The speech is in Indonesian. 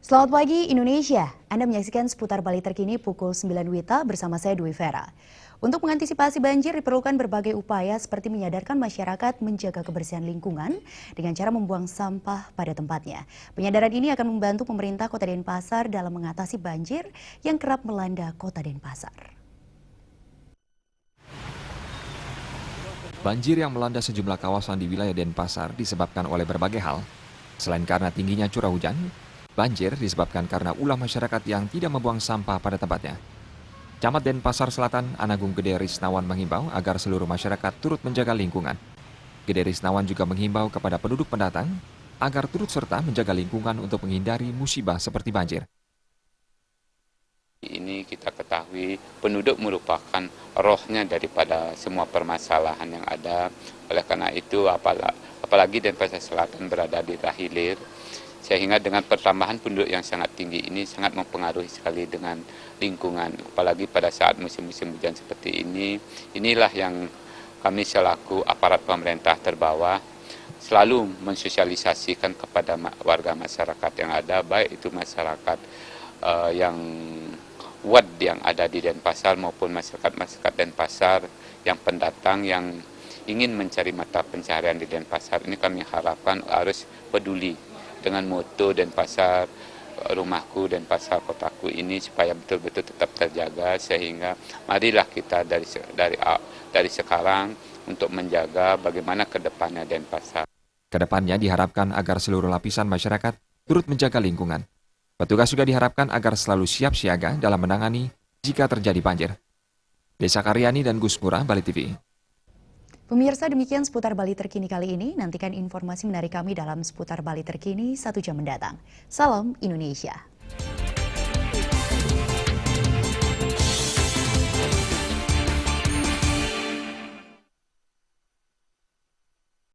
Selamat pagi Indonesia, Anda menyaksikan seputar Bali terkini pukul 9 WITA bersama saya Dwi Vera. Untuk mengantisipasi banjir diperlukan berbagai upaya seperti menyadarkan masyarakat menjaga kebersihan lingkungan dengan cara membuang sampah pada tempatnya. Penyadaran ini akan membantu pemerintah Kota Denpasar dalam mengatasi banjir yang kerap melanda Kota Denpasar. Banjir yang melanda sejumlah kawasan di wilayah Denpasar disebabkan oleh berbagai hal. Selain karena tingginya curah hujan, banjir disebabkan karena ulah masyarakat yang tidak membuang sampah pada tempatnya. Camat Denpasar Selatan, Anagung Gede Risnawan menghimbau agar seluruh masyarakat turut menjaga lingkungan. Gede Risnawan juga menghimbau kepada penduduk pendatang agar turut serta menjaga lingkungan untuk menghindari musibah seperti banjir. Ini kita ketahui penduduk merupakan rohnya daripada semua permasalahan yang ada. Oleh karena itu apalagi Denpasar Selatan berada di daerah hilir, sehingga dengan pertambahan penduduk yang sangat tinggi ini sangat mempengaruhi sekali dengan lingkungan. Apalagi pada saat musim-musim hujan seperti ini, inilah yang kami selaku aparat pemerintah terbawah selalu mensosialisasikan kepada warga masyarakat yang ada, baik itu masyarakat yang wad yang ada di Denpasar maupun masyarakat Denpasar yang pendatang yang ingin mencari mata pencaharian di Denpasar. Ini kami harapkan harus peduli dengan moto Denpasar rumahku, Denpasar kotaku ini supaya betul-betul tetap terjaga, sehingga marilah kita dari sekarang untuk menjaga bagaimana ke depannya Denpasar. Kedepannya diharapkan agar seluruh lapisan masyarakat turut menjaga lingkungan. Petugas juga diharapkan agar selalu siap siaga dalam menangani jika terjadi banjir. Desa Karyani dan Gus Murah, Bali TV. Pemirsa, demikian seputar Bali terkini kali ini. Nantikan informasi menarik kami dalam seputar Bali terkini 1 jam mendatang. Salam Indonesia.